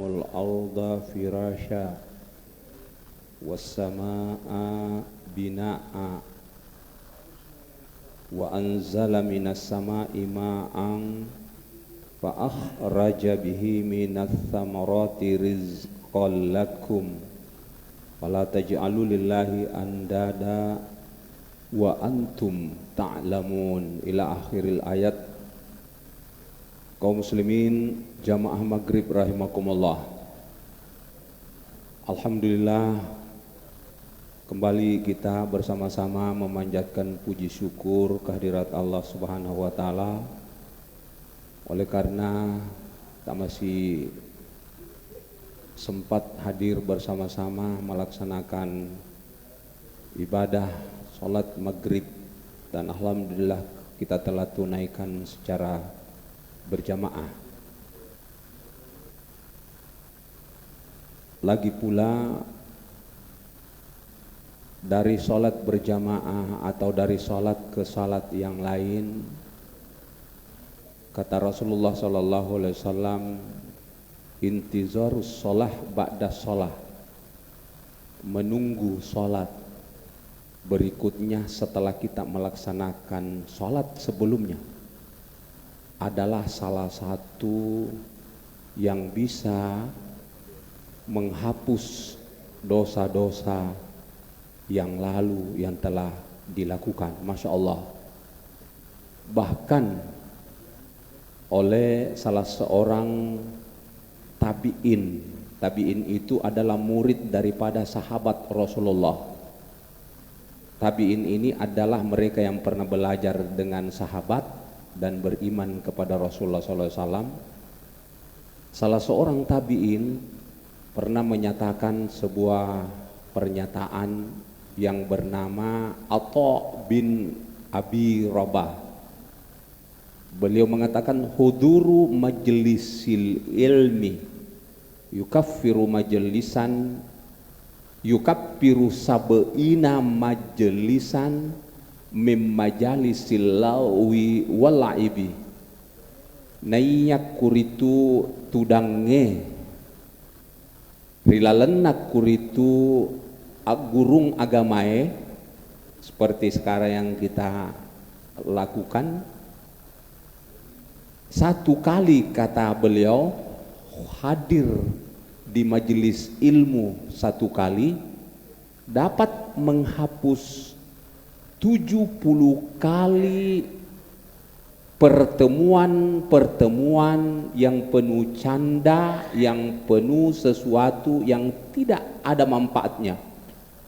lakumul arda firasya was samaa binaa wa anzala minas samaa'i ma'an fa akhraja bihi minats thamarati rizqan lakum fala taj'alu lillahi andada wa antum ta'lamun ila akhiril ayat. Kaum muslimin jamaah maghrib rahimakumullah, alhamdulillah kembali kita bersama-sama memanjatkan puji syukur kehadirat Allah Subhanahu wa taala. Oleh karena kita masih sempat hadir bersama-sama melaksanakan ibadah salat maghrib, dan alhamdulillah kita telah tunaikan secara berjamaah. Lagi pula dari salat berjamaah atau dari salat ke salat yang lain, kata Rasulullah sallallahu alaihi wasallam, intizarus shalah ba'da shalah, menunggu salat berikutnya setelah kita melaksanakan salat sebelumnya adalah salah satu yang bisa menghapus dosa-dosa yang lalu yang telah dilakukan. Masya Allah. Bahkan oleh salah seorang tabi'in itu adalah murid daripada sahabat Rasulullah. Tabi'in ini adalah mereka yang pernah belajar dengan sahabat dan beriman kepada Rasulullah SAW. Salah seorang tabi'in pernah menyatakan sebuah pernyataan yang bernama Atha bin Abi Rabah. Beliau mengatakan, huduru majlisil ilmi yukaffiru majlisan yukaffiru sab'ina majlisan mim majalisil lawi wal laibi. Naiyak kuritu tudange rilalenak kuritu agurung agamae, seperti sekarang yang kita lakukan. Satu kali, kata beliau, hadir di majelis ilmu satu kali dapat menghapus 70 kali pertemuan yang penuh canda, yang penuh sesuatu yang tidak ada manfaatnya.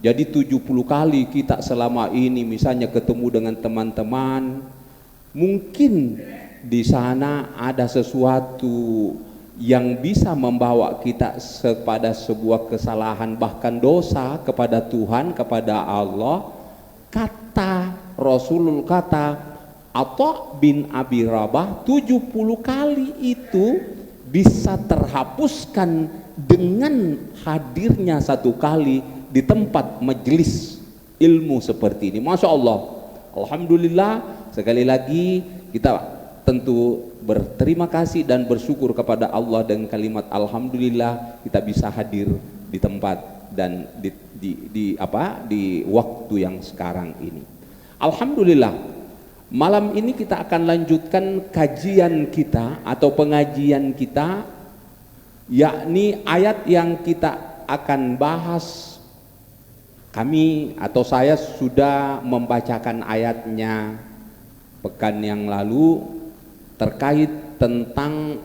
Jadi 70 kali kita selama ini misalnya ketemu dengan teman-teman, mungkin di sana ada sesuatu yang bisa membawa kita kepada sebuah kesalahan, bahkan dosa kepada Tuhan, kepada Allah. Kata Rasulullah, kata Atha bin Abi Rabah, 70 kali itu bisa terhapuskan dengan hadirnya satu kali di tempat majelis ilmu seperti ini. Masya Allah, alhamdulillah. Sekali lagi kita tentu berterima kasih dan bersyukur kepada Allah dengan kalimat alhamdulillah kita bisa hadir di tempat dan di waktu yang sekarang ini. Alhamdulillah, malam ini kita akan lanjutkan kajian kita atau pengajian kita, yakni ayat yang kita akan bahas. Kami atau saya sudah membacakan ayatnya pekan yang lalu terkait tentang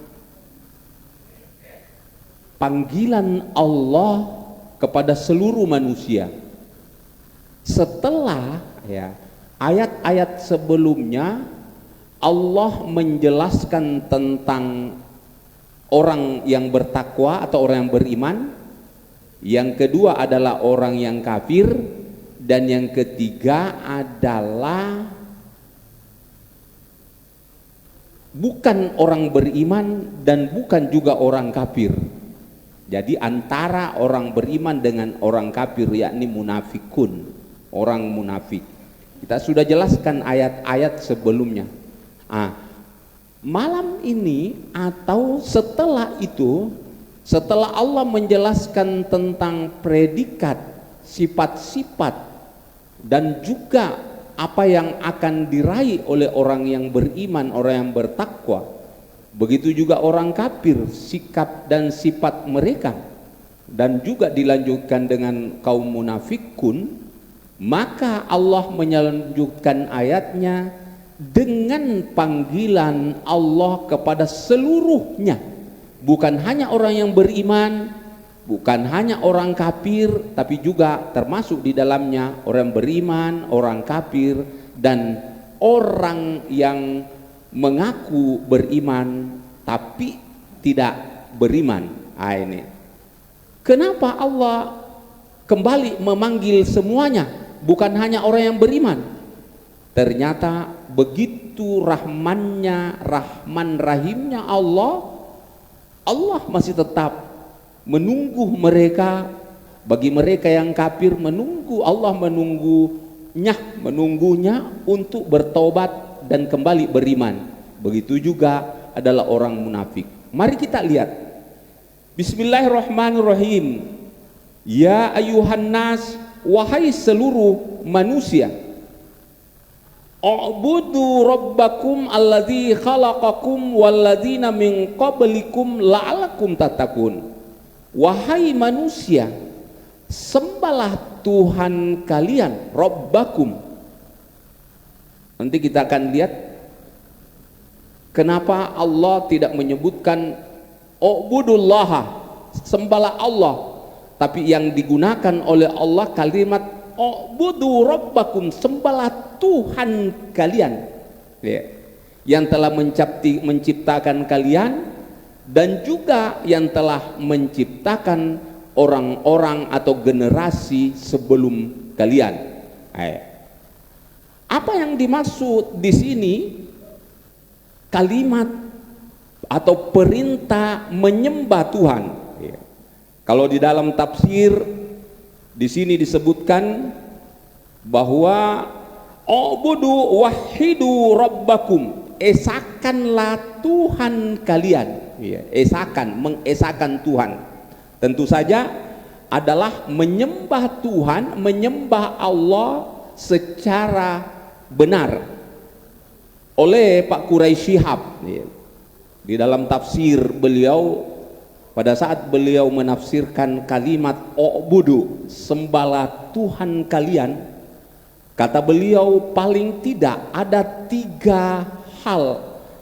panggilan Allah kepada seluruh manusia. Setelah ayat-ayat sebelumnya Allah menjelaskan tentang orang yang bertakwa atau orang yang beriman, yang kedua adalah orang yang kafir, dan yang ketiga adalah bukan orang beriman dan bukan juga orang kafir. Jadi antara orang beriman dengan orang kafir, yakni munafikun, orang munafik. Kita sudah jelaskan ayat-ayat sebelumnya. Malam ini atau setelah itu Setelah Allah menjelaskan tentang predikat, sifat-sifat, dan juga apa yang akan diraih oleh orang yang beriman, orang yang bertakwa, begitu juga orang kafir, sikap dan sifat mereka, dan juga dilanjutkan dengan kaum munafikun, maka Allah melanjutkan ayatnya dengan panggilan Allah kepada seluruhnya, bukan hanya orang yang beriman, bukan hanya orang kafir, tapi juga termasuk di dalamnya orang beriman, orang kafir, dan orang yang mengaku beriman tapi tidak beriman. Ini kenapa Allah kembali memanggil semuanya, bukan hanya orang yang beriman? Ternyata begitu rahmannya, rahman rahimnya Allah masih tetap menunggu mereka. Bagi mereka yang kafir menunggu, Allah menunggunya untuk bertobat dan kembali beriman. Begitu juga adalah orang munafik. Mari kita lihat. Bismillahirrahmanirrahim. Ya ayuhan nas, wahai seluruh manusia, u'budu rabbakum alladzi khalaqakum walladzina min qablikum la'alakum tattaqun. Wahai manusia, sembahlah Tuhan kalian, Rabbakum. Nanti kita akan lihat kenapa Allah tidak menyebutkan u'budullaha, sembahlah Allah, tapi yang digunakan oleh Allah kalimat u'budu rabbakum, sembahlah Tuhan kalian, ya, yang telah menciptakan kalian dan juga yang telah menciptakan orang-orang atau generasi sebelum kalian. Apa yang dimaksud di sini kalimat atau perintah menyembah Tuhan? Kalau di dalam tafsir di sini disebutkan bahwa ubudu wahidu rabbakum, esakanlah Tuhan kalian. Esakan, mengesakan Tuhan. Tentu saja adalah menyembah Tuhan, menyembah Allah secara benar. Oleh Pak Quraisy Shihab di dalam tafsir beliau, pada saat beliau menafsirkan kalimat u'budu, sembahlah Tuhan kalian, kata beliau paling tidak ada 3 hal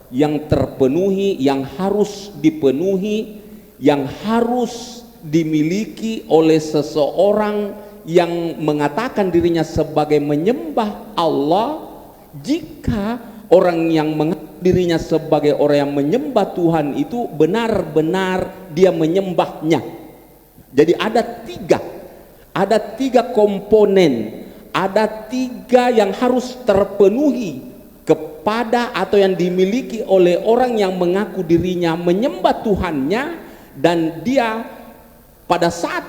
yang terpenuhi, yang harus dipenuhi, yang harus dimiliki oleh seseorang yang mengatakan dirinya sebagai menyembah Allah. Jika orang yang mengaku dirinya sebagai orang yang menyembah Tuhan itu benar-benar dia menyembahnya. Jadi ada 3 komponen, ada 3 yang harus terpenuhi kepada atau yang dimiliki oleh orang yang mengaku dirinya menyembah Tuhannya, dan dia pada saat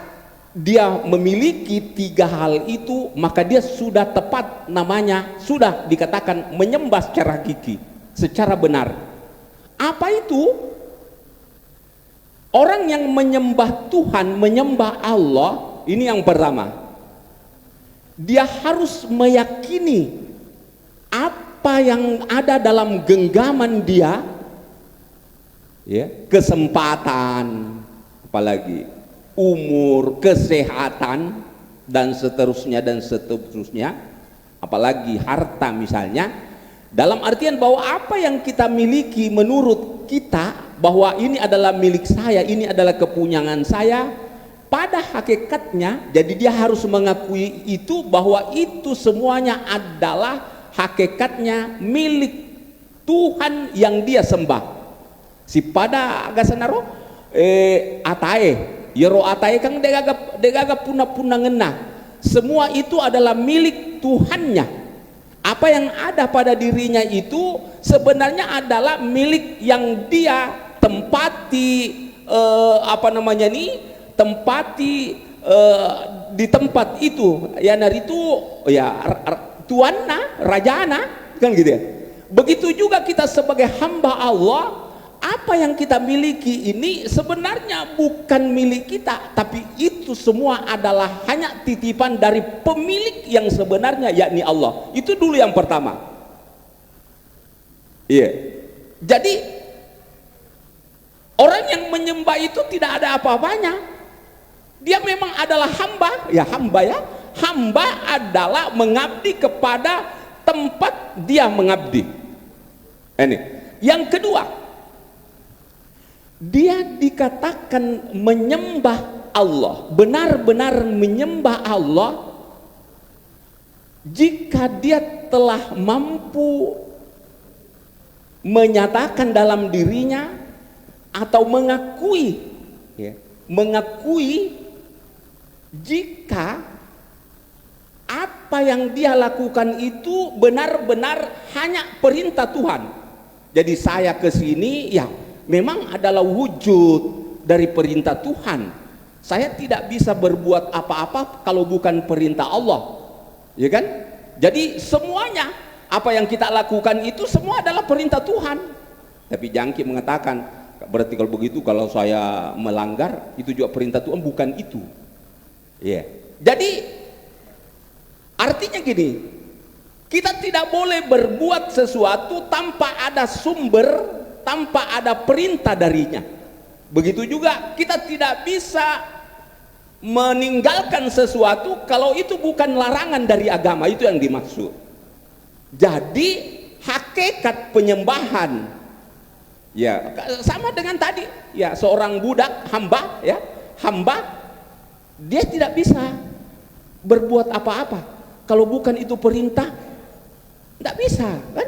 dia memiliki 3 hal itu, maka dia sudah tepat namanya, sudah dikatakan menyembah secara hakiki, secara benar. Apa itu? Orang yang menyembah Tuhan, menyembah Allah, ini yang pertama, dia harus meyakini apa yang ada dalam genggaman dia, ya, kesempatan, apalagi umur, kesehatan, dan seterusnya dan seterusnya, apalagi harta misalnya, dalam artian bahwa apa yang kita miliki menurut kita bahwa ini adalah milik saya, ini adalah kepunyaan saya, pada hakikatnya jadi dia harus mengakui itu, bahwa itu semuanya adalah hakikatnya milik Tuhan yang dia sembah. Si pada agasanaro atae yero atae kang degaga puna-puna ngena, semua itu adalah milik Tuhannya. Apa yang ada pada dirinya itu sebenarnya adalah milik yang dia tempati, tempati di tempat itu, ya, dari itu ya tuanna, rajana, kan gitu ya. Begitu juga kita sebagai hamba Allah, apa yang kita miliki ini sebenarnya bukan milik kita, tapi itu semua adalah hanya titipan dari pemilik yang sebenarnya, yakni Allah. Itu dulu yang pertama. Iya. Jadi orang yang menyembah itu tidak ada apa-apanya. Dia memang adalah hamba, ya hamba ya. Hamba adalah mengabdi kepada tempat dia mengabdi. Ini. Yang kedua, dia dikatakan menyembah Allah, benar-benar menyembah Allah jika dia telah mampu menyatakan dalam dirinya atau mengakui, ya, mengakui jika apa yang dia lakukan itu benar-benar hanya perintah Tuhan. Jadi saya ke sini ya memang adalah wujud dari perintah Tuhan. Saya tidak bisa berbuat apa-apa kalau bukan perintah Allah, ya kan? Jadi semuanya apa yang kita lakukan itu semua adalah perintah Tuhan. Tapi jangki mengatakan, berarti kalau begitu kalau saya melanggar itu juga perintah Tuhan, bukan itu. Ya. Jadi artinya gini, kita tidak boleh berbuat sesuatu tanpa ada sumber, tanpa ada perintah darinya. Begitu juga kita tidak bisa meninggalkan sesuatu kalau itu bukan larangan dari agama, itu yang dimaksud. Jadi hakikat penyembahan ya sama dengan tadi, ya seorang budak hamba, ya hamba, dia tidak bisa berbuat apa-apa kalau bukan itu perintah, tidak bisa kan?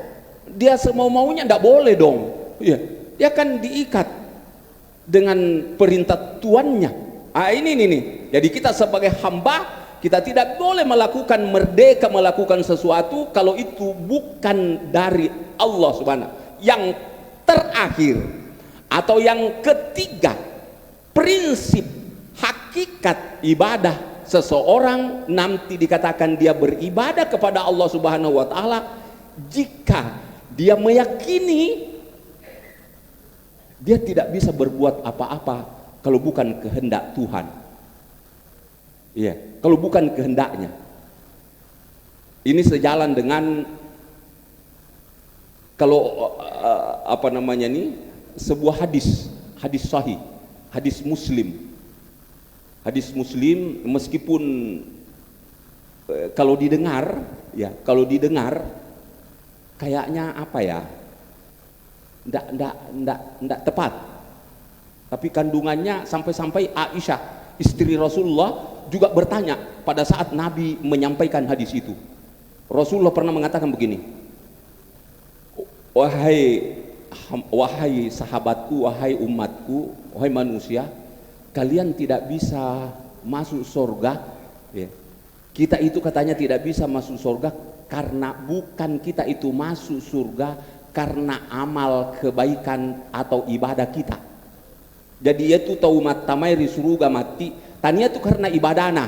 Dia semau-maunya tidak boleh dong. Ya, dia kan diikat dengan perintah tuannya. Ini nih. Jadi kita sebagai hamba, kita tidak boleh melakukan merdeka melakukan sesuatu kalau itu bukan dari Allah Subhanahu. Yang terakhir atau yang ketiga, prinsip hakikat ibadah seseorang nanti dikatakan dia beribadah kepada Allah Subhanahu wa taala jika dia meyakini dia tidak bisa berbuat apa-apa kalau bukan kehendak Tuhan. Iya, kalau bukan kehendaknya. Ini sejalan dengan kalau apa namanya nih, sebuah hadis sahih, hadis Muslim. Hadis Muslim meskipun kalau didengar kayaknya apa ya? Ndak tepat, tapi kandungannya sampai-sampai Aisyah istri Rasulullah juga bertanya pada saat Nabi menyampaikan hadis itu. Rasulullah pernah mengatakan begini, wahai sahabatku, wahai umatku, wahai manusia, kalian tidak bisa masuk surga, ya. Kita itu katanya tidak bisa masuk surga karena bukan kita itu masuk surga karena amal kebaikan atau ibadah kita. Jadi itu tahu matamai risuruga mati tania itu karena ibadana.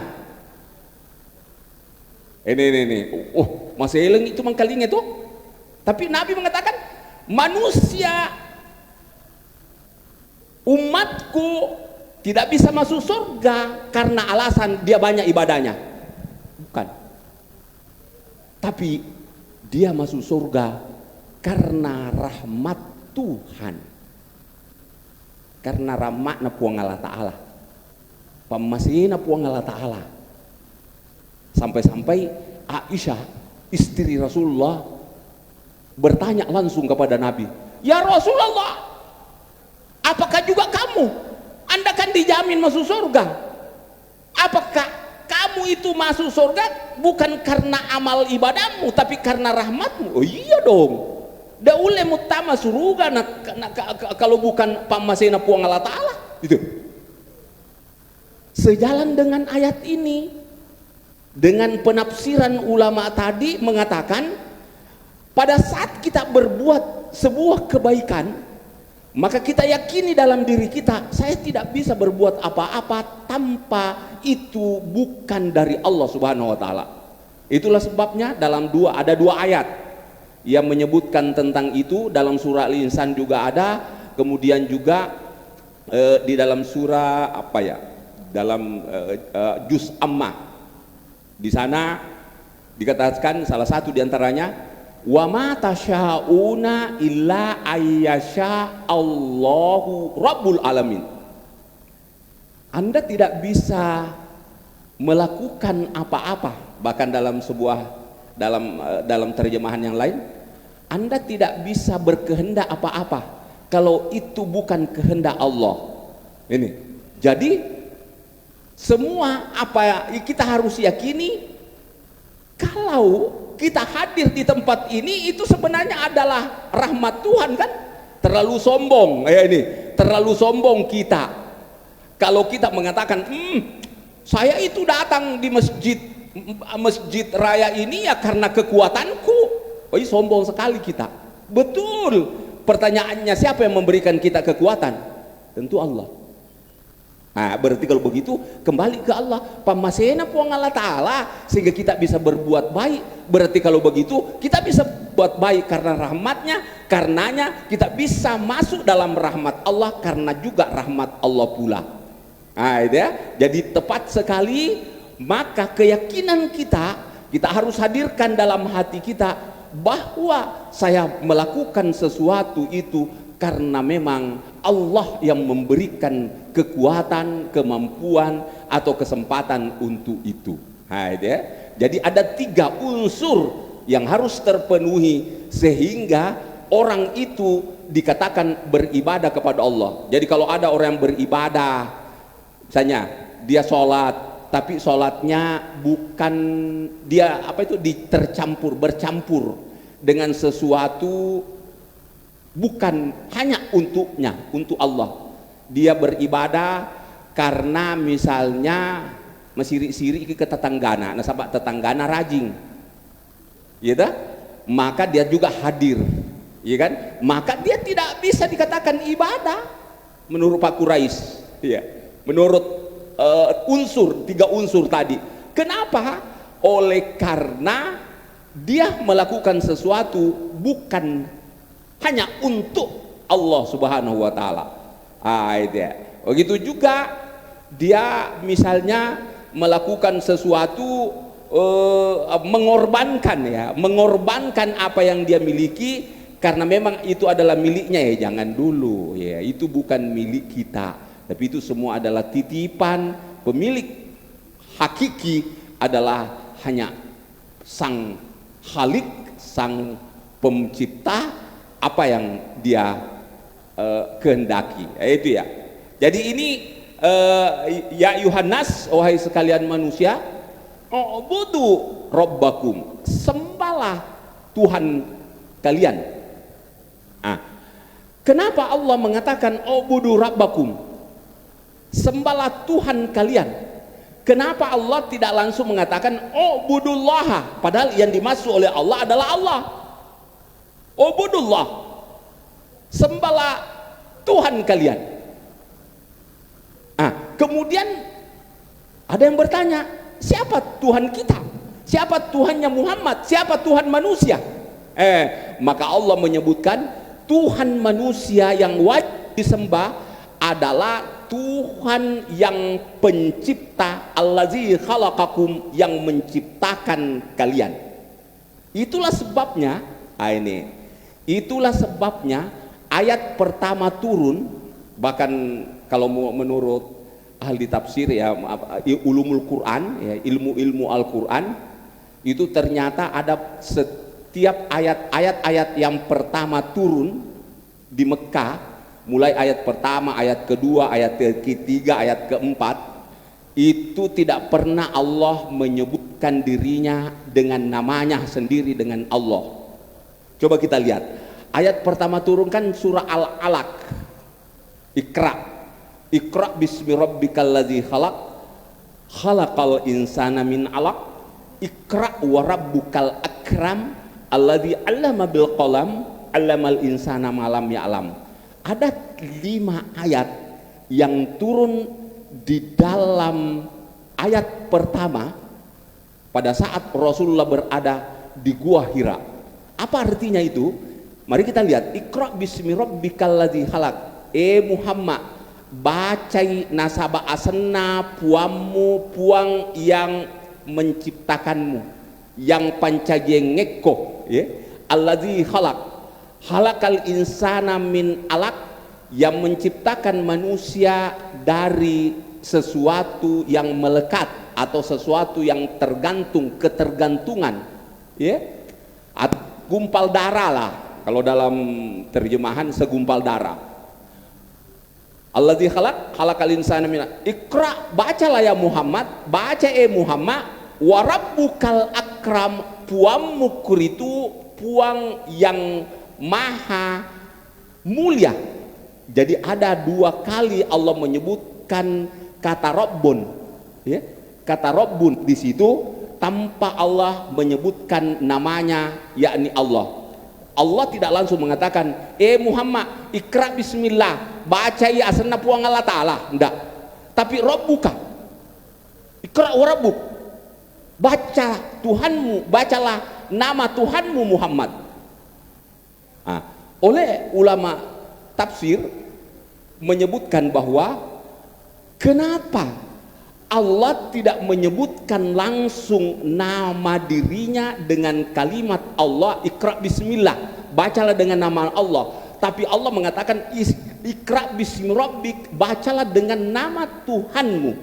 Ini masih eleng itu mangkalinya itu. Tapi Nabi mengatakan manusia umatku tidak bisa masuk surga karena alasan dia banyak ibadahnya, bukan. Tapi dia masuk surga karena rahmat Tuhan, karena rahmatna puang Allah Ta'ala, pamasina puang Allah Ta'ala. Sampai-sampai Aisyah istri Rasulullah bertanya langsung kepada Nabi, ya Rasulullah, apakah juga kamu, Anda kan dijamin masuk surga, apakah kamu itu masuk surga bukan karena amal ibadahmu tapi karena rahmatmu? Oh iya dong, da ule mutama suruga kalau bukan pamasena puang Allah Ta'ala. Itu sejalan dengan ayat ini, dengan penafsiran ulama tadi mengatakan pada saat kita berbuat sebuah kebaikan, maka kita yakini dalam diri kita, saya tidak bisa berbuat apa-apa tanpa itu bukan dari Allah Subhanahu wa taala. Itulah sebabnya ada dua ayat yang menyebutkan tentang itu. Dalam surah Al-Insan juga ada, kemudian juga di dalam surah apa ya, dalam juz Ammah, di sana dikatakan salah satu diantaranya, wa ma tasyauna illa ayyasha Allahu rabbul alamin. Anda tidak bisa melakukan apa-apa, bahkan dalam dalam terjemahan yang lain, Anda tidak bisa berkehendak apa-apa kalau itu bukan kehendak Allah. Ini. Jadi semua apa kita harus yakini, kalau kita hadir di tempat ini itu sebenarnya adalah rahmat Tuhan kan? Terlalu sombong ini, terlalu sombong kita kalau kita mengatakan saya itu datang di masjid raya ini ya karena kekuatanku. Oh, ini sombong sekali kita. Betul. Pertanyaannya, siapa yang memberikan kita kekuatan? Tentu Allah. Nah, berarti kalau begitu kembali ke Allah. Pamasena puang Allah Ta'ala sehingga kita bisa berbuat baik. Berarti kalau begitu kita bisa buat baik karena rahmatnya, karenanya kita bisa masuk dalam rahmat Allah karena juga rahmat Allah pula. Nah, itu ya. Jadi tepat sekali. Maka keyakinan kita harus hadirkan dalam hati kita bahwa saya melakukan sesuatu itu karena memang Allah yang memberikan kekuatan, kemampuan atau kesempatan untuk itu. Nah, itu ya. Jadi ada 3 unsur yang harus terpenuhi sehingga orang itu dikatakan beribadah kepada Allah. Jadi kalau ada orang yang beribadah, misalnya dia sholat tapi sholatnya bukan dia bercampur dengan sesuatu bukan hanya untuknya, untuk Allah. Dia beribadah karena misalnya mesiri-siri ke tetanggana, nasabak tetanggana rajing, gitu, maka dia juga hadir, ya kan? Maka dia tidak bisa dikatakan ibadah menurut Pak Quraisy, ya, menurut 3 unsur tadi. Kenapa? Oleh karena dia melakukan sesuatu bukan hanya untuk Allah Subhanahu wa Ta'ala. Begitu juga dia misalnya melakukan sesuatu mengorbankan apa yang dia miliki karena memang itu adalah miliknya. Ya jangan dulu ya, itu bukan milik kita. Tapi itu semua adalah titipan. Pemilik hakiki adalah hanya Sang Khalik, Sang Pencipta, apa yang dia kehendaki. Itu ya. Jadi ini ya Yuhannas, wahai sekalian manusia, ubudu rabbakum, sembahlah Tuhan kalian. Kenapa Allah mengatakan ubudu rabbakum, sembahlah Tuhan kalian? Kenapa Allah tidak langsung mengatakan ubudullah, padahal yang dimaksud oleh Allah adalah Allah. Ubudullah, sembahlah Tuhan kalian. Kemudian ada yang bertanya, siapa Tuhan kita? Siapa Tuhannya Muhammad? Siapa Tuhan manusia? Maka Allah menyebutkan Tuhan manusia yang wajib disembah adalah Tuhan yang pencipta, allazi khalaqakum, yang menciptakan kalian. Itulah sebabnya itulah sebabnya ayat pertama turun, bahkan kalau menurut ahli tafsir ya, ulumul Quran ya, ilmu Al-Quran itu ternyata ada setiap ayat-ayat yang pertama turun di Mekah, mulai ayat pertama, ayat kedua, ayat ketiga, ayat keempat, itu tidak pernah Allah menyebutkan dirinya dengan namanya sendiri, dengan Allah. Coba kita lihat ayat pertama turun kan surah Al-Alaq, Iqra bismi rabbikal ladzi khalaq, khalaqal insana min 'alaq, Iqra wa rabbukal akram alladzi 'allama bil qalam, 'allamal insana ma lam ya'lam. Ada 5 ayat yang turun di dalam ayat pertama pada saat Rasulullah berada di Gua Hira. Apa artinya itu? Mari kita lihat. Iqra bismi rabbikal ladzi khalaq. Muhammad, bacai nasaba asna puammu, puang yang menciptakanmu, yang pancajengekko, ya, alladzi halakal insana min alaq, yang menciptakan manusia dari sesuatu yang melekat atau sesuatu yang tergantung, ketergantungan, ya, gumpal darah lah kalau dalam terjemahan, segumpal darah. Alladzi halakal insana min Iqra, bacalah ya Muhammad, baca Muhammad, wa rabbukal akram, puammu kuritu puang yang maha mulia. Jadi ada dua kali Allah menyebutkan kata Rabbun, ya, kata Rabbun di situ tanpa Allah menyebutkan namanya, yakni Allah. Allah tidak langsung mengatakan, Muhammad, ikra bismillah, baca ya asna puang Allah Ta'ala, enggak. Tapi Rabbuka, ikra wa rabbuk, baca Tuhanmu, bacalah nama Tuhanmu Muhammad. Nah, oleh ulama tafsir menyebutkan bahwa kenapa Allah tidak menyebutkan langsung nama dirinya dengan kalimat Allah, ikra bismillah, bacalah dengan nama Allah, tapi Allah mengatakan ikra bismi rabbik, bacalah dengan nama Tuhanmu.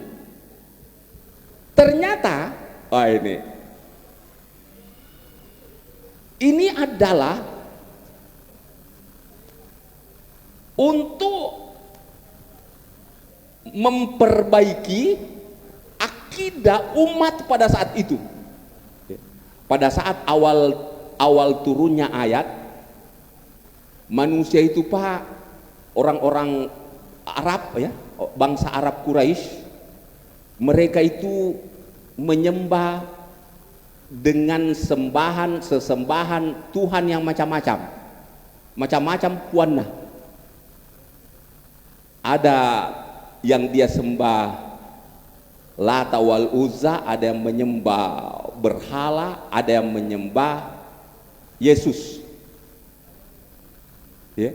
Ternyata ini adalah untuk memperbaiki akidah umat pada saat itu. Pada saat awal turunnya ayat, manusia itu Pak, orang-orang Arab, ya, bangsa Arab Quraisy, mereka itu menyembah dengan sesembahan Tuhan yang macam-macam puanna. Ada yang dia sembah Lata wal Uzza, ada yang menyembah berhala, ada yang menyembah Yesus, ya,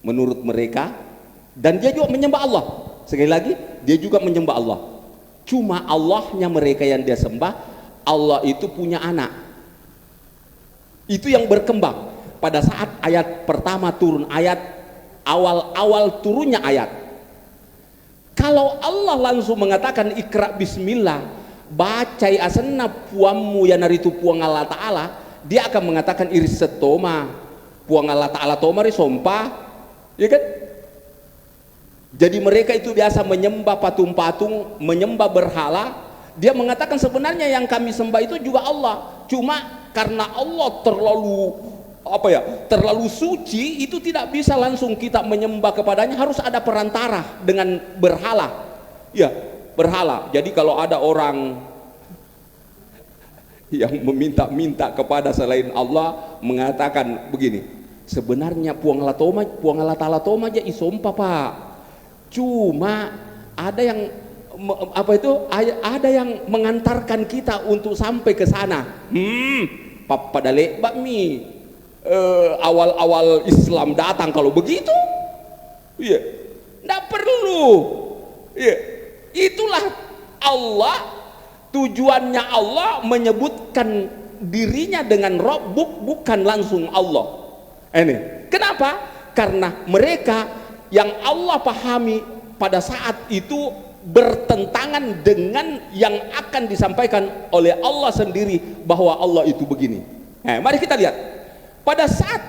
menurut mereka. Dan dia juga menyembah Allah. Sekali lagi, dia juga menyembah Allah. Cuma Allahnya mereka yang dia sembah, Allah itu punya anak. Itu yang berkembang pada saat ayat pertama turun, ayat awal turunnya ayat. Kalau Allah langsung mengatakan ikra bismillah, bacai asana puammu yang naritu puang Allah Ta'ala, dia akan mengatakan iris setoma puang Allah Ta'ala tomari sompah, ya kan? Jadi mereka itu biasa menyembah patung-patung, menyembah berhala. Dia mengatakan sebenarnya yang kami sembah itu juga Allah, cuma karena Allah terlalu suci, itu tidak bisa langsung kita menyembah kepadanya, harus ada perantara dengan berhala, ya, berhala. Jadi kalau ada orang yang meminta-minta kepada selain Allah, mengatakan begini, sebenarnya puang Allah Ta'ala toma aja isompa Pak, cuma ada yang ada yang mengantarkan kita untuk sampai ke sana. Pada lebak mi awal-awal Islam datang kalau begitu, ya, tidak perlu, ya. Itulah Allah, tujuannya Allah menyebutkan dirinya dengan Rabbuk, bukan langsung Allah. Ini kenapa? Karena mereka yang Allah pahami pada saat itu bertentangan dengan yang akan disampaikan oleh Allah sendiri, bahwa Allah itu begini. Mari kita lihat. Pada saat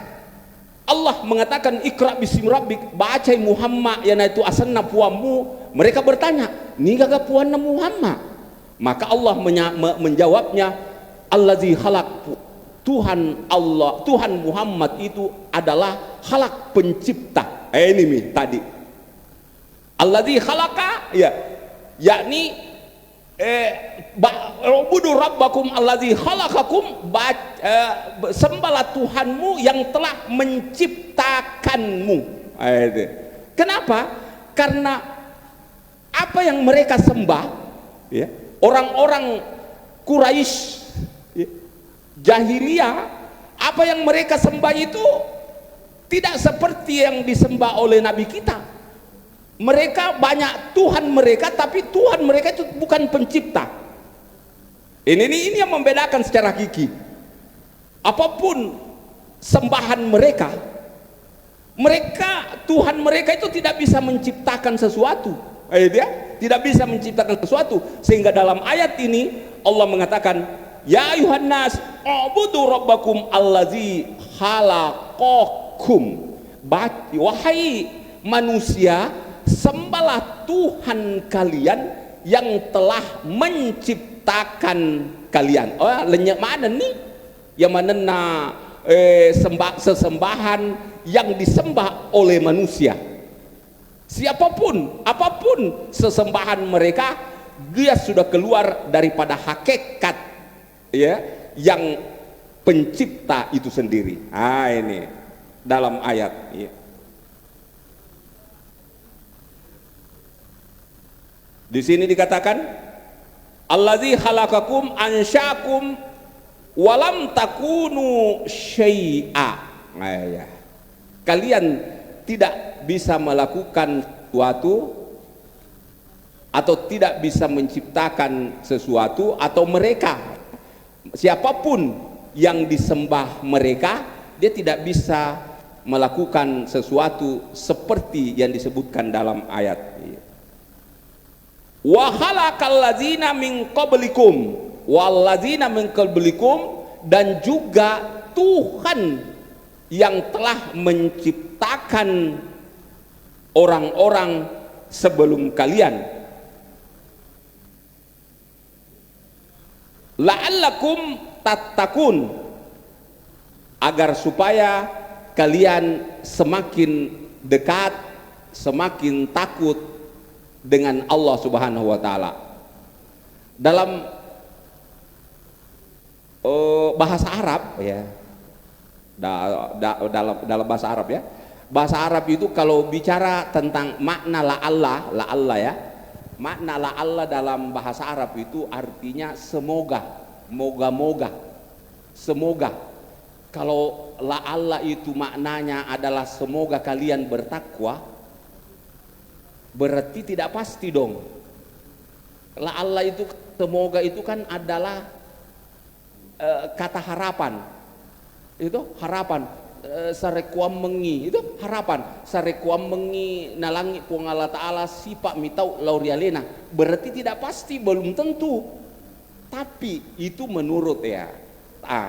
Allah mengatakan ikra bismi rabbik, baca Muhammad yang itu asana puamu, mereka bertanya, ni gak puanna Muhammad? Maka Allah menjawabnya, allazi khalaq, Tuhan Allah, Tuhan Muhammad itu adalah khalaq, pencipta. Ini tadi allazi khalaqa, ya, yakni ubudu rabbakum allazi khalaqakum, sembahlah Tuhanmu yang telah menciptakanmu. Kenapa? Karena apa yang mereka sembah, ya, orang-orang Quraisy, ya, jahiliyah, apa yang mereka sembah itu Tidak seperti yang disembah oleh Nabi kita. Mereka banyak Tuhan mereka, tapi Tuhan mereka itu bukan pencipta. Ini yang membedakan secara hakiki. Apapun sembahan mereka, Tuhan mereka itu tidak bisa menciptakan sesuatu. Tidak bisa menciptakan sesuatu. Sehingga dalam ayat ini Allah mengatakan, ya ayuhan nas ubudu rabbakum allazi khalaqakum. Wahai manusia, sembahlah Tuhan kalian yang telah menciptakan kalian. Oh, lenyap mana nih? Yang mana sesembahan yang disembah oleh manusia. Siapapun, apapun sesembahan mereka, dia sudah keluar daripada hakikat ya yang pencipta itu sendiri. Ini dalam ayat ya. Di sini dikatakan allazi khalaqakum ansya'akum walam takunu syai'a. Ya. Kalian tidak bisa melakukan sesuatu atau tidak bisa menciptakan sesuatu, atau mereka, siapapun yang disembah mereka, dia tidak bisa melakukan sesuatu seperti yang disebutkan dalam ayat. Wa khalaqal ladzina min qablikum walladzina min qablikum, dan juga Tuhan yang telah menciptakan orang-orang sebelum kalian, la'allakum tattaqun, agar supaya kalian semakin dekat, semakin takut dengan Allah Subhanahu wa taala. Dalam bahasa Arab ya, dalam bahasa Arab ya, bahasa Arab itu kalau bicara tentang makna la'alla ya, makna la'alla dalam bahasa Arab itu artinya semoga, moga-moga, semoga. Kalau la'alla itu maknanya adalah semoga kalian bertakwa, berarti tidak pasti dong. La'alla itu, semoga itu kan adalah kata harapan. Itu harapan. Sarekuam mengi itu harapan, sarekuam mengi nalangi puang Allah Ta'ala sifat mitau laurialena, berarti tidak pasti, belum tentu, tapi itu menurut ya.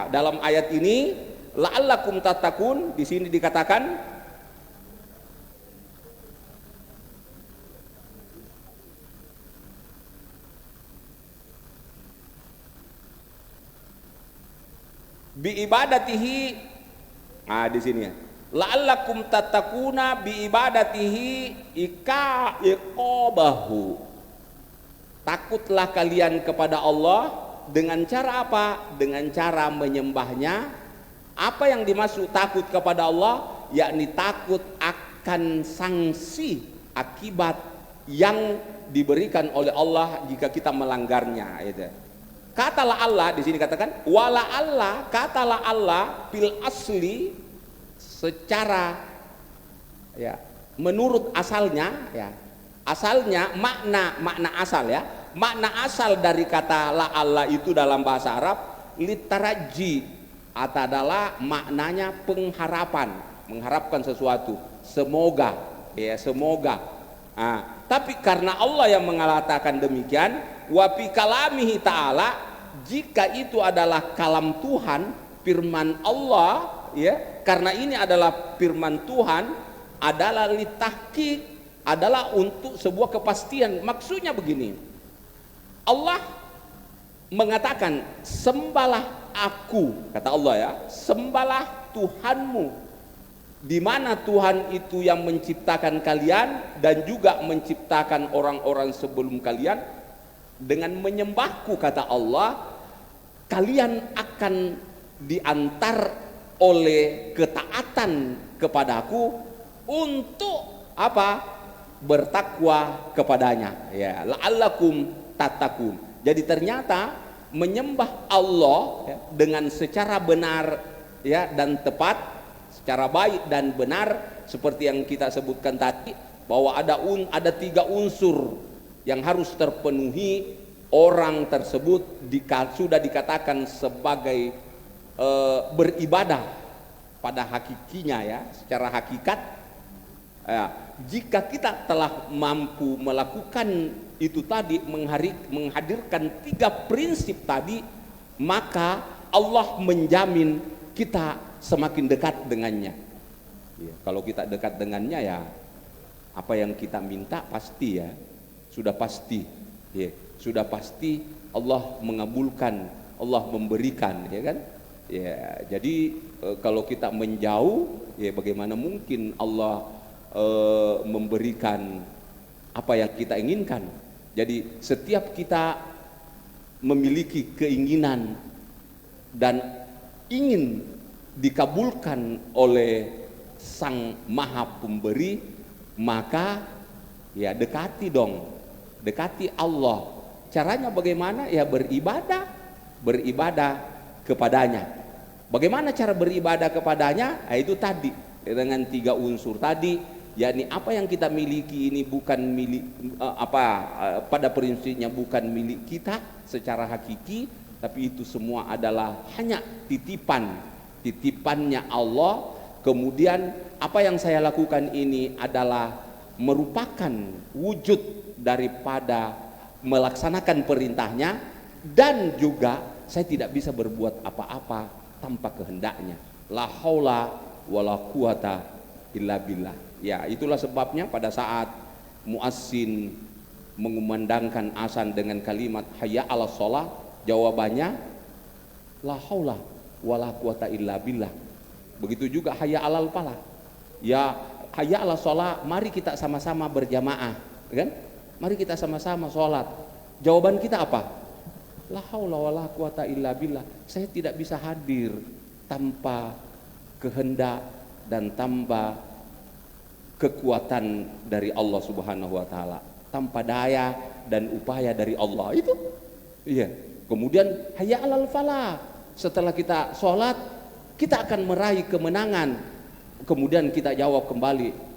Dalam ayat ini la'allakum tattaqun, di sini dikatakan bi ibadatihi. Di sini ya, la'allakum tattaquna bi ibadatihi iqabahu, takutlah kalian kepada Allah dengan cara apa? Dengan cara menyembahnya. Apa yang dimaksud takut kepada Allah? Yakni takut akan sanksi akibat yang diberikan oleh Allah jika kita melanggarnya. Itu. Katalah Allah di sini katakan wala Allah, katalah Allah fil asli, secara ya menurut asalnya ya, asalnya makna asal ya, makna asal dari kata la Allah itu dalam bahasa Arab litaraji, adalah maknanya pengharapan, mengharapkan sesuatu, semoga ya, semoga. Tapi karena Allah yang mengatakan demikian, wa fi kalamihi ta'ala, jika itu adalah kalam Tuhan, firman Allah ya, karena ini adalah firman Tuhan, adalah litahqiq, adalah untuk sebuah kepastian. Maksudnya begini, Allah mengatakan sembahlah aku, kata Allah ya, sembahlah Tuhanmu, di mana Tuhan itu yang menciptakan kalian dan juga menciptakan orang-orang sebelum kalian. Dengan menyembahku, kata Allah, kalian akan diantar oleh ketaatan kepadaku untuk apa? Bertakwa kepadanya ya, la'allakum tattaqun. Jadi ternyata menyembah Allah ya, dengan secara benar ya dan tepat secara baik dan benar, seperti yang kita sebutkan tadi, bahwa ada 3 unsur yang harus terpenuhi orang tersebut sudah dikatakan sebagai beribadah pada hakikinya, ya, secara hakikat. Ya, jika kita telah mampu melakukan itu tadi, menghadirkan 3 prinsip tadi, maka Allah menjamin kita semakin dekat dengannya. Ya, kalau kita dekat dengannya, ya apa yang kita minta pasti, ya sudah pasti, ya sudah pasti Allah mengabulkan, Allah memberikan, ya kan? Ya, jadi kalau kita menjauh, ya bagaimana mungkin Allah memberikan apa yang kita inginkan. Jadi setiap kita memiliki keinginan dan ingin dikabulkan oleh Sang Maha Pemberi, maka ya dekati dong, dekati Allah. Caranya bagaimana? Ya beribadah kepadanya. Bagaimana cara beribadah kepadanya? Nah, itu tadi dengan 3 unsur tadi. yakni apa yang kita miliki ini bukan milik pada prinsipnya bukan milik kita secara hakiki, tapi itu semua adalah hanya titipannya Allah. Kemudian apa yang saya lakukan ini adalah merupakan wujud daripada melaksanakan perintahnya, dan juga saya tidak bisa berbuat apa-apa tanpa kehendaknya. La haula wala quwata illa billah. Ya, itulah sebabnya pada saat muazzin mengumandangkan azan dengan kalimat hayya 'alas shalah, jawabannya la haula wala quwata illa billah. Begitu juga hayya 'alal falah. Ya, hayya 'alas shalah, mari kita sama-sama berjamaah, kan? Mari kita sama-sama sholat. Jawaban kita apa? La haula wala quwata illa billah. Saya tidak bisa hadir tanpa kehendak dan tanpa kekuatan dari Allah Subhanahu wa taala, tanpa daya dan upaya dari Allah. Itu iya. Kemudian hayya 'alal falah. Setelah kita sholat, kita akan meraih kemenangan. Kemudian kita jawab kembali,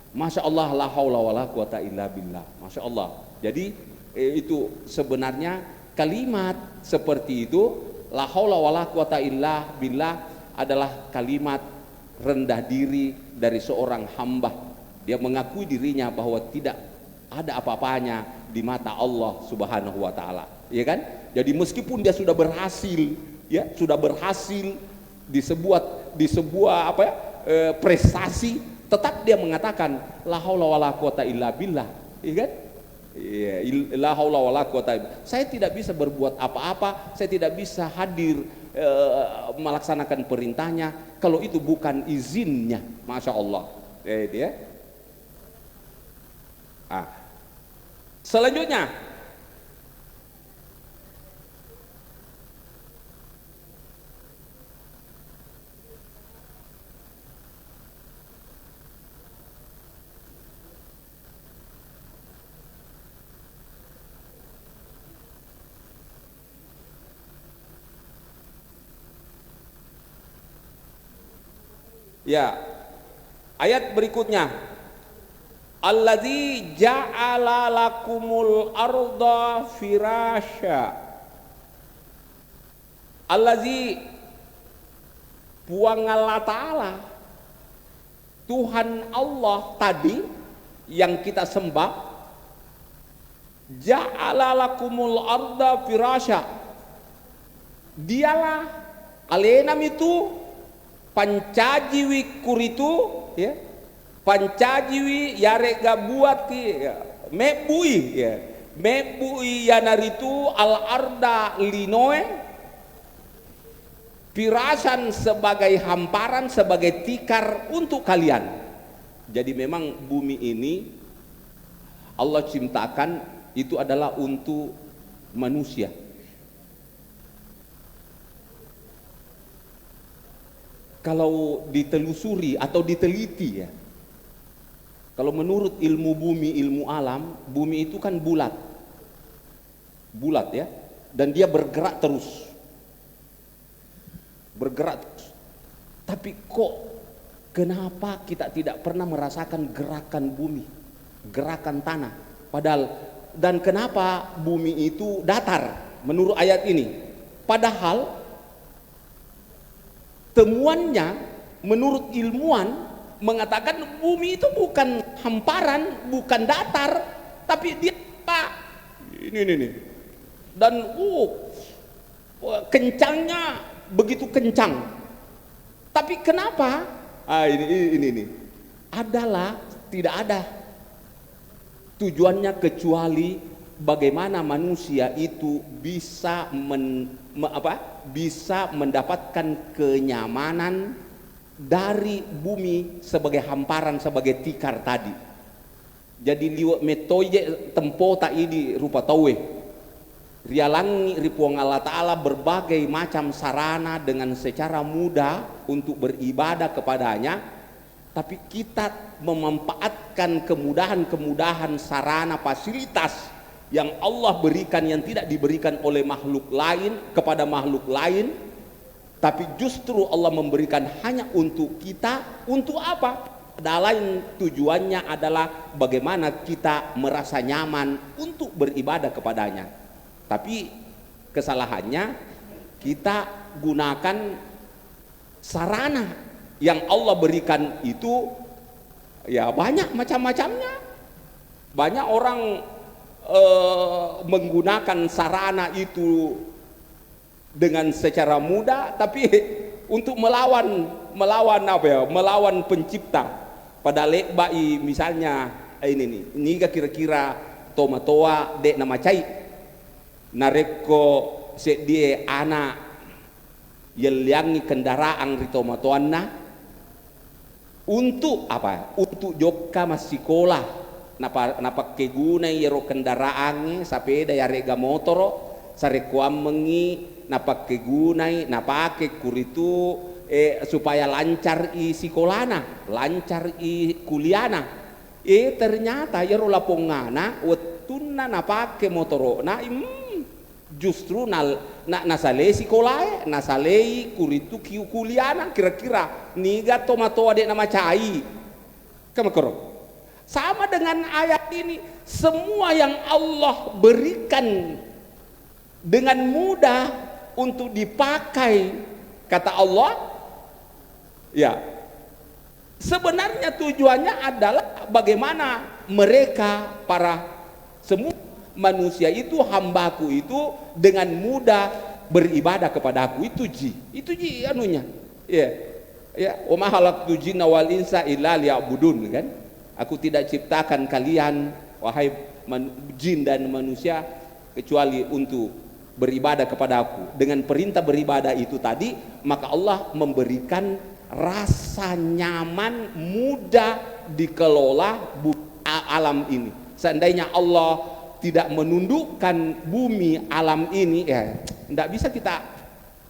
Masya Allah, la haula wala quwata illa billah. Masya Allah. Jadi itu sebenarnya kalimat seperti itu, la haula wala quwata illa billah, adalah kalimat rendah diri dari seorang hamba. Dia mengakui dirinya bahwa tidak ada apa-apanya di mata Allah Subhanahu wa taala, ya kan? Jadi meskipun dia sudah berhasil, ya, sudah berhasil di sebuah prestasi, tetap dia mengatakan la haula wala quwata illa billah, ya kan? Ya, la haula wala quwata. Saya tidak bisa berbuat apa-apa, saya tidak bisa hadir melaksanakan perintahnya kalau itu bukan izinnya. Masya Allah. Ya. Selanjutnya, ya, ayat berikutnya, Alladzi ja'ala lakumul arda firasya. Alladzi, puang Allah Ta'ala, Tuhan Allah tadi yang kita sembah, ja'ala lakumul arda firasya. Dialah alenam itu pancajiwi kuritu, ya, pancajiwi yarega buat ya, mebui ya, mebui yanaritu al arda linoe, pirasan sebagai hamparan, sebagai tikar untuk kalian. Jadi memang bumi ini Allah ciptakan itu adalah untuk manusia. Kalau ditelusuri atau diteliti, ya, kalau menurut ilmu bumi, ilmu alam, bumi itu kan bulat, ya, dan dia bergerak terus. Tapi kok kenapa kita tidak pernah merasakan gerakan bumi, gerakan tanah? Padahal, dan kenapa bumi itu datar menurut ayat ini? Padahal temuannya menurut ilmuwan mengatakan bumi itu bukan hamparan, bukan datar, tapi dia ini. Dan kencangnya begitu kencang. Tapi kenapa? Ini adalah tidak ada tujuannya kecuali bagaimana manusia itu bisa bisa mendapatkan kenyamanan dari bumi sebagai hamparan, sebagai tikar tadi. Jadi liwat metode tempo tak ini rupa tawe rialangi ripuang Allah Ta'ala berbagai macam sarana dengan secara mudah untuk beribadah kepadanya, tapi kita memanfaatkan kemudahan-kemudahan sarana fasilitas yang Allah berikan yang tidak diberikan oleh makhluk lain kepada makhluk lain, tapi justru Allah memberikan hanya untuk kita. Untuk apa? Dalam tujuannya adalah bagaimana kita merasa nyaman untuk beribadah kepadanya. Tapi kesalahannya kita gunakan sarana yang Allah berikan itu ya banyak macam-macamnya. Banyak orang menggunakan sarana itu dengan secara mudah, tapi untuk melawan pencipta. Pada lebai misalnya ini kira-kira tomatoa dek nama cai nareko sedie anak yeliangi kendaraan ritomatoanna untuk apa? Untuk joka masikolah napa kegunai yero kendaraan sapeda ya rega motoro sarekuam mengi napa kegunai napake kuritu supaya lancar i sikolana, lancar i kuliana. Ternyata yero lapongana wetunna napake motorona justru nasale sikolae, nasale kuritu kiu kuliana kira-kira niga tomatoa de nama cai. Kamakoro. Sama dengan ayat ini, semua yang Allah berikan dengan mudah untuk dipakai, kata Allah, ya sebenarnya tujuannya adalah bagaimana mereka para semua manusia itu, hambaku itu dengan mudah beribadah kepada aku. Itu ji anunya, ya wa ma khalaqtu jinna wal insa illa liya'budun, kan. Aku tidak ciptakan kalian wahai jin dan manusia kecuali untuk beribadah kepada aku. Dengan perintah beribadah itu tadi, maka Allah memberikan rasa nyaman, mudah dikelola alam ini. Seandainya Allah tidak menundukkan bumi alam ini, ya tidak bisa kita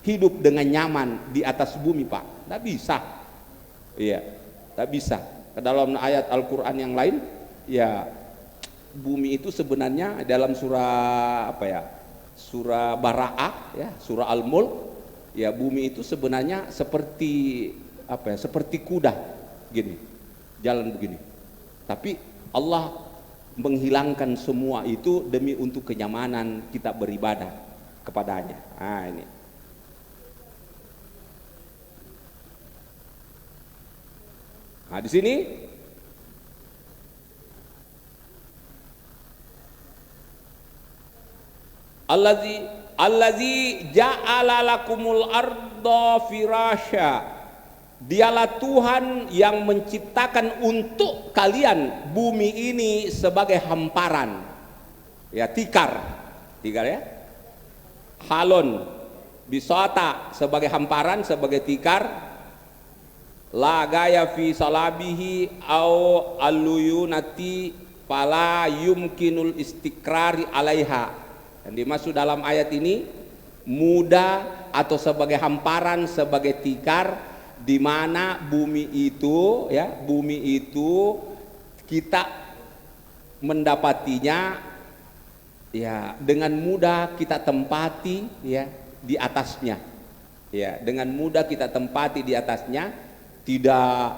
hidup dengan nyaman di atas bumi, Pak. Tidak bisa. Iya, tidak bisa. Dalam ayat Al-Quran yang lain, ya bumi itu sebenarnya dalam surah surah Bara'ah, ya surah Al-Mulk, ya bumi itu sebenarnya seperti seperti kuda gini, jalan begini. Tapi Allah menghilangkan semua itu demi untuk kenyamanan kita beribadah kepadanya. Ini di sini allazi ja'ala lakumul arda firasya, dialah Tuhan yang menciptakan untuk kalian bumi ini sebagai hamparan, ya tikar ya, halon bisata sebagai hamparan, sebagai tikar, la gaya fi salabihi au aluyunati fala yumkinul istiqrari alaiha. Dan dimaksud dalam ayat ini mudah atau sebagai hamparan, sebagai tikar, di mana bumi itu kita mendapatinya ya dengan mudah, kita tempati ya di atasnya, ya dengan mudah kita tempati di atasnya, tidak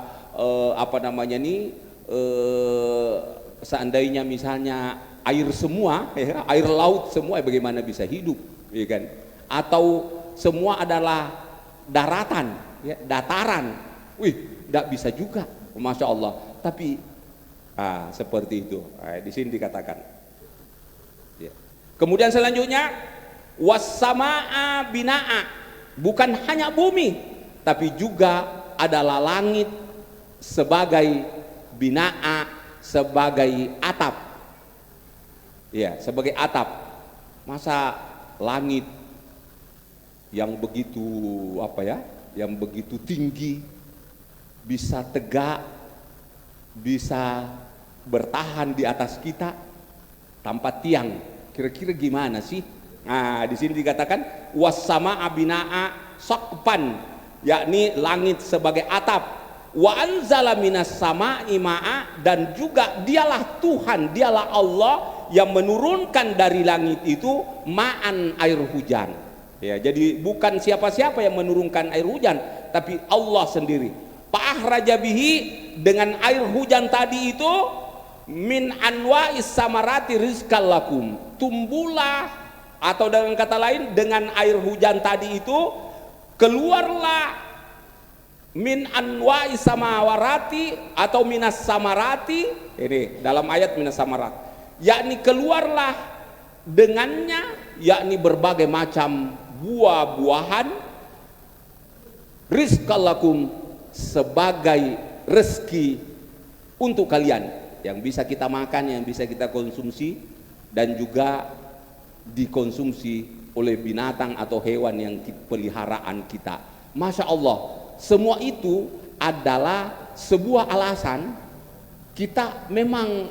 apa namanya nih, seandainya misalnya air semua, ya, air laut semua, bagaimana bisa hidup, ya kan? Atau semua adalah daratan, ya, dataran, tidak bisa juga, masya Allah. Tapi seperti itu, di sini dikatakan. Ya. Kemudian selanjutnya wassamaa binaa, bukan hanya bumi, tapi juga adalah langit sebagai binaa, sebagai atap. Ya, sebagai atap. Masa langit yang begitu yang begitu tinggi bisa tegak, bisa bertahan di atas kita tanpa tiang? Kira-kira gimana sih? Nah, di sini dikatakan wassamaa binaa saqpan, yakni langit sebagai atap. Wa anzala minas sama'i ma'a, dan juga dialah Tuhan, dialah Allah yang menurunkan dari langit itu ma'an, air hujan. Ya, jadi bukan siapa-siapa yang menurunkan air hujan, tapi Allah sendiri. Fa'ahraja bihi, dengan air hujan tadi itu, min anwa'is samarati rizqal lakum, tumbuhlah, atau dengan kata lain, dengan air hujan tadi itu keluarlah min anwa'is samawarati atau minas samarati, ini dalam ayat minas samarat, yakni keluarlah dengannya, yakni berbagai macam buah-buahan, rizqal lakum, sebagai rezeki untuk kalian, yang bisa kita makan, yang bisa kita konsumsi, dan juga dikonsumsi oleh binatang atau hewan yang peliharaan kita. Masya Allah, semua itu adalah sebuah alasan kita memang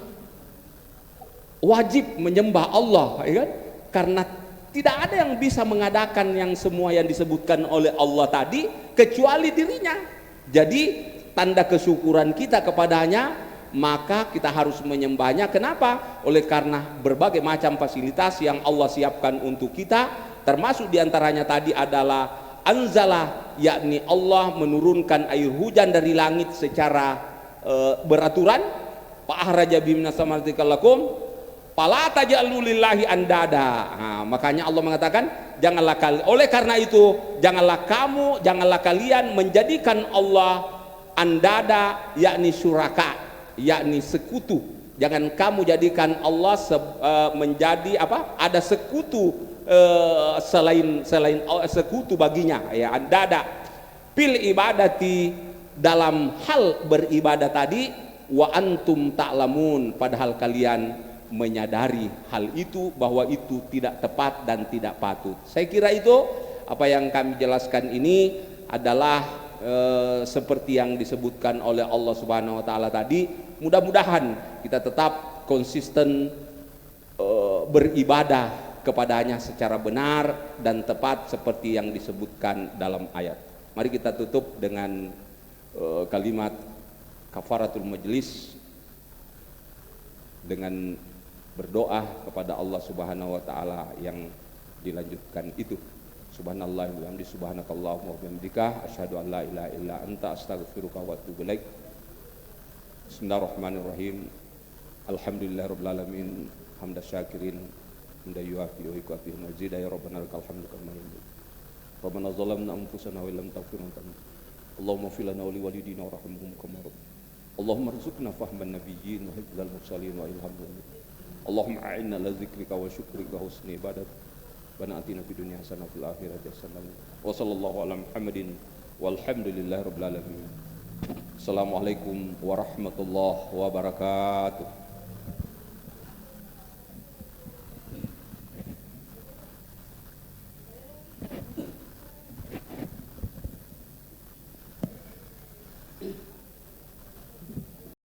wajib menyembah Allah, ya kan? Karena tidak ada yang bisa mengadakan yang semua yang disebutkan oleh Allah tadi kecuali dirinya. Jadi tanda kesyukuran kita kepadanya, maka kita harus menyembahnya. Kenapa? Oleh karena berbagai macam fasilitas yang Allah siapkan untuk kita, termasuk diantaranya tadi adalah anzala, yakni Allah menurunkan air hujan dari langit secara beraturan. Fa'ahraja biminas samarati lakum fala taj'alu lillahi andada. Makanya Allah mengatakan, janganlah kalian, oleh karena itu janganlah kalian menjadikan Allah andada, yakni syuraka, yakni sekutu. Jangan kamu jadikan Allah menjadi ada sekutu selain sekutu baginya, ya, andada fil ibadati, dalam hal beribadah tadi, wa antum ta'lamun, padahal kalian menyadari hal itu, bahwa itu tidak tepat dan tidak patut. Saya kira itu apa yang kami jelaskan ini adalah seperti yang disebutkan oleh Allah Subhanahu wa taala tadi. Mudah-mudahan kita tetap konsisten beribadah kepadanya secara benar dan tepat seperti yang disebutkan dalam ayat. Mari kita tutup dengan kalimat kafaratul majlis dengan berdoa kepada Allah Subhanahu wa taala yang dilanjutkan itu. Subhanallah wa bihamdi, subhanakallahumma wa bihamdika, asyhadu an la ilaha illa anta, astaghfiruka wa atubu ilaik. Bismillahirrahmanirrahim. Alhamdulillahirabbil alamin, hamdan syakirin, hamdan yuafi wa yukafi mazida, ya rabbana lakal hamdu kama yanbaghi. Rabbana zalamna anfusana wa illam taghfir lana, Allahumma ighfir lana wa liwalidina warhamhum kama rabbana. Allahumma rzuqna fahman nabiyyin wa hifdzal mursalin wa ilhamhum. Allahumma a'inna ala dzikrika wa syukrika wa husni ibadat. Wa atina fid dunya hasanah wa fil akhirati hasanah. Wa sallallahu ala Muhammadin walhamdulillahi rabbil alamin. Assalamualaikum warahmatullahi wabarakatuh.